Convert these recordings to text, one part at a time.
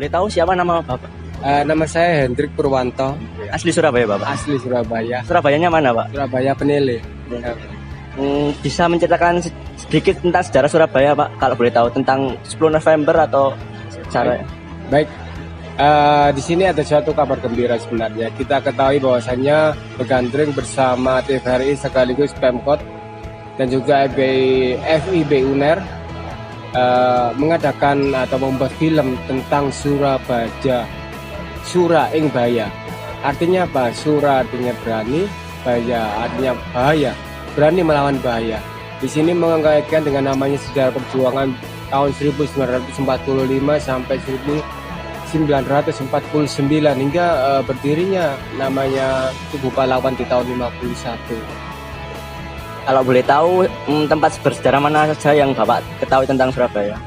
boleh tahu siapa nama Bapak? Nama saya Hendrik Purwanto. Asli Surabaya Bapak? Asli Surabaya. Surabayanya mana Pak? Surabaya Penele. Bisa menceritakan sedikit tentang sejarah Surabaya Pak? Kalau boleh tahu tentang 10 November atau cara? Baik. Di sini ada suatu kabar gembira sebenarnya. Kita ketahui bahwasannya Begandring bersama TVRI sekaligus Pemkot dan juga FIB UNER mengadakan atau membuat film tentang Surabaya. Sura ing Baya. Artinya apa? Sura artinya berani, Baya artinya bahaya. Berani melawan bahaya. Di sini mengaitkan dengan namanya sejarah perjuangan tahun 1945 sampai 1949 hingga berdirinya namanya Tugu Pahlawan di tahun 51. Kalau boleh tahu tempat bersejarah mana saja yang Bapak ketahui tentang Surabaya?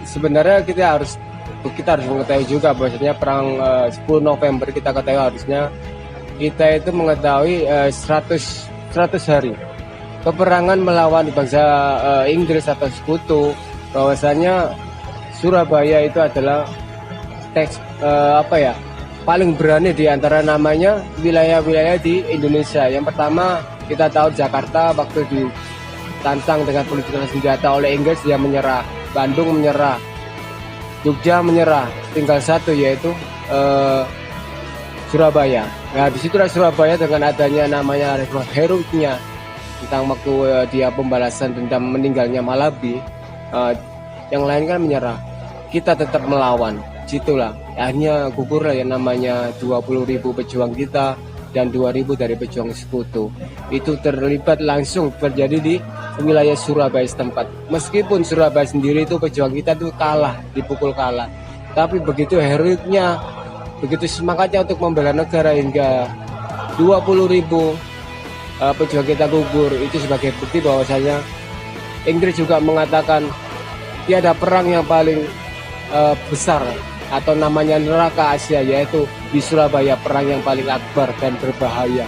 Sebenarnya kita harus mengetahui juga bahwasanya perang 10 November kita ketahui harusnya kita itu mengetahui 100 hari peperangan melawan bangsa Inggris atau sekutu, bahwasanya Surabaya itu adalah paling berani di antara namanya wilayah-wilayah di Indonesia. Yang pertama kita tahu Jakarta waktu ditantang dengan politik senjata oleh Inggris, dia menyerah, Bandung menyerah, Jogja menyerah, tinggal satu yaitu Surabaya. Nah disitulah Surabaya dengan adanya namanya heroiknya tentang waktu dia pembalasan dendam meninggalnya Malabi, yang lain kan menyerah, kita tetap melawan. Situlah akhirnya gugurlah yang namanya 20.000 pejuang kita dan 2.000 dari pejuang sekutu. Itu terlibat langsung terjadi di wilayah Surabaya setempat. Meskipun Surabaya sendiri itu pejuang kita itu dipukul kalah. Tapi begitu heroiknya, begitu semangatnya untuk membela negara hingga 20.000 pejuang kita gugur. Itu sebagai bukti bahwasanya Inggris juga mengatakan tiada perang yang paling besar atau namanya neraka Asia, yaitu di Surabaya, perang yang paling akbar dan berbahaya.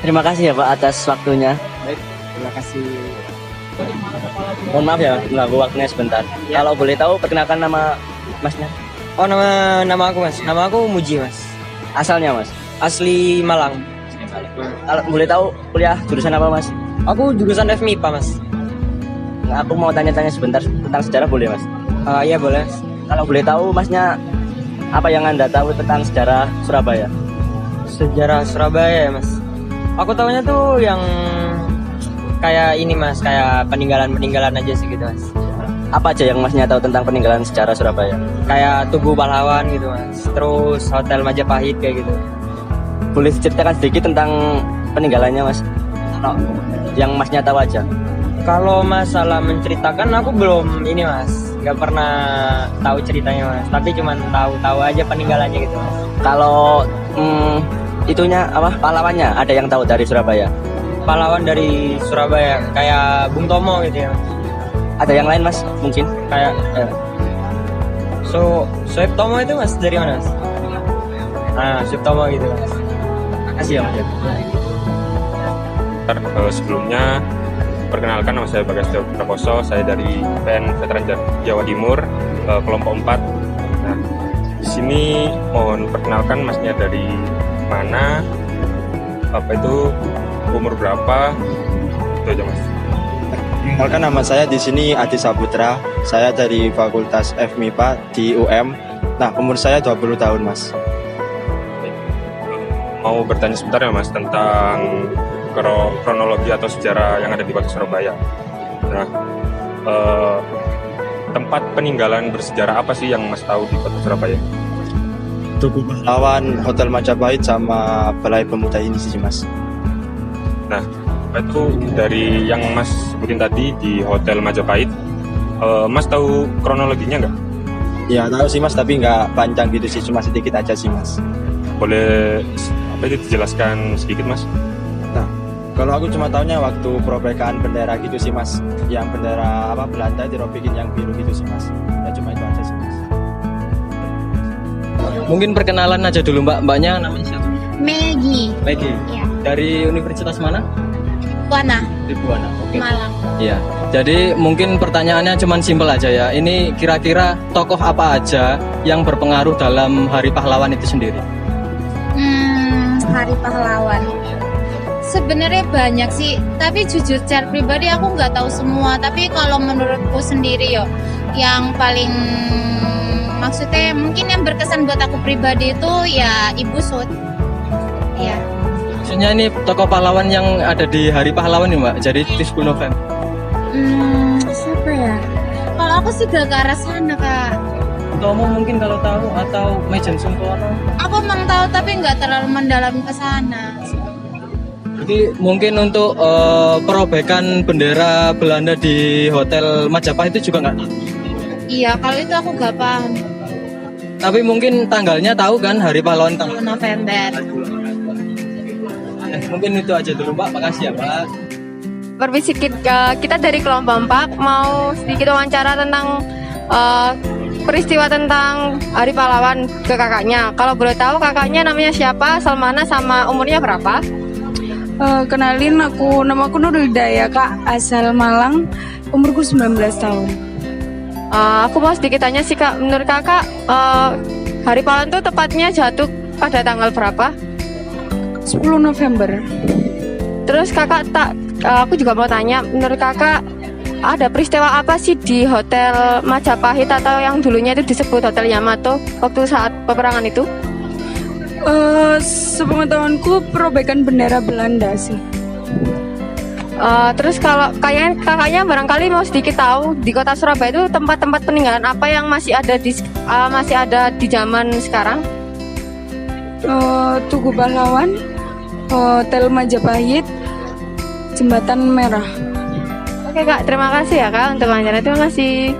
Terima kasih ya Pak atas waktunya. Baik, terima kasih. Mohon maaf ya mengganggu waktunya sebentar. Ya. Kalau boleh tahu perkenalkan nama Masnya. Oh, nama aku Mas. Nama aku Muji Mas. Asalnya Mas. Asli Malang. Kalau boleh tahu kuliah jurusan apa Mas? Aku jurusan FMIPA Mas. Nah, aku mau tanya-tanya sebentar tentang sejarah boleh Mas? Iya boleh. Kalau boleh tahu Masnya apa yang Anda tahu tentang sejarah Surabaya? Sejarah Surabaya ya Mas. Aku tahunya tuh yang kayak ini Mas, kayak peninggalan aja sih gitu Mas. Apa aja yang Masnya tahu tentang peninggalan sejarah Surabaya? Kayak Tugu Pahlawan gitu Mas. Terus Hotel Majapahit kayak gitu. Boleh diceritakan sedikit tentang peninggalannya Mas? Kalau yang Masnya tahu aja. Kalau masalah menceritakan aku belum ini Mas, nggak pernah tahu ceritanya Mas, tapi cuman tahu aja peninggalannya gitu Mas. Kalau itunya apa pahlawannya ada yang tahu dari Surabaya? Pahlawan dari Surabaya kayak Bung Tomo gitu ya Mas. Ada yang lain Mas mungkin? Kayak Soeb Tomo itu Mas dari mana Mas? Soeb Tomo gitu Mas. Makasih ya Mas. Sebelumnya perkenalkan, nama saya Bagas Dewa Prakoso, saya dari PN Veteran Jawa Timur, kelompok 4. Nah, di sini mohon perkenalkan Masnya dari mana, umur berapa, itu aja Mas. Perkenalkan, nama saya di sini Adi Saputra, saya dari Fakultas FMIPA di UM. Nah, umur saya 20 tahun Mas. Mau bertanya sebentar ya Mas tentang kronologi atau sejarah yang ada di Kota Surabaya. Nah, tempat peninggalan bersejarah apa sih yang Mas tahu di Kota Surabaya? Tugu Pahlawan, Hotel Majapahit, sama Balai Pemuda ini sih Mas. Nah, itu dari yang Mas sebutin tadi di Hotel Majapahit, Mas tahu kronologinya nggak? Ya tahu sih Mas, tapi nggak panjang gitu sih, cuma sedikit aja sih Mas. Boleh dijelaskan sedikit Mas? Nah, kalau aku cuma tahunya waktu perobekan bendera gitu sih Mas, yang bendera Belanda dirobekin yang biru gitu sih Mas. Ya cuma itu aja sih Mas. Mungkin perkenalan aja dulu Mbaknya namanya siapa? Maggie. Maggie. Ya. Dari universitas mana? Buana, Di Buana. Oke. Malang. Iya. Jadi mungkin pertanyaannya cuman simpel aja ya. Ini kira-kira tokoh apa aja yang berpengaruh dalam Hari Pahlawan itu sendiri? Hari Pahlawan. Sebenarnya banyak sih, tapi jujur secara pribadi aku nggak tahu semua. Tapi kalau menurutku sendiri yo, yang paling maksudnya mungkin yang berkesan buat aku pribadi itu ya Ibu Sud. Ya. Maksudnya ini tokoh pahlawan yang ada di Hari Pahlawan nih Mbak, jadi di 10 November. Siapa ya? Kalau aku sih gak ke arah sana kak. Kamu mungkin kalau tahu atau Maijen Sungkono. Aku emang tahu tapi nggak terlalu mendalam ke sana. Jadi mungkin untuk perobekan bendera Belanda di Hotel Majapahit itu juga nggak tahu. Iya, kalau itu aku gak paham. Tapi mungkin tanggalnya tahu kan, Hari Pahlawan 10 November. Mungkin itu aja dulu Pak, makasih ya Pak. Permisi, kita dari kelompok 4 mau sedikit wawancara tentang peristiwa tentang Hari Pahlawan ke kakaknya. Kalau boleh tahu kakaknya namanya siapa, asal mana, sama umurnya berapa? Kenalin, namaku Nurul Hidayah kak, asal Malang, umurku 19 tahun. Aku mau sedikit tanya sih kak, menurut kakak Hari Pahlawan itu tepatnya jatuh pada tanggal berapa? 10 November. Terus kakak aku juga mau tanya, menurut kakak ada peristiwa apa sih di Hotel Majapahit atau yang dulunya itu disebut Hotel Yamato waktu saat peperangan itu? Sepengetahuanku perobekan bendera Belanda sih. Terus kalau kakaknya barangkali mau sedikit tahu di kota Surabaya itu tempat-tempat peninggalan apa yang masih ada di zaman sekarang? Tugu Pahlawan, Hotel Majapahit, Jembatan Merah. Oke kak, terima kasih ya kak untuk wawancara. Terima kasih.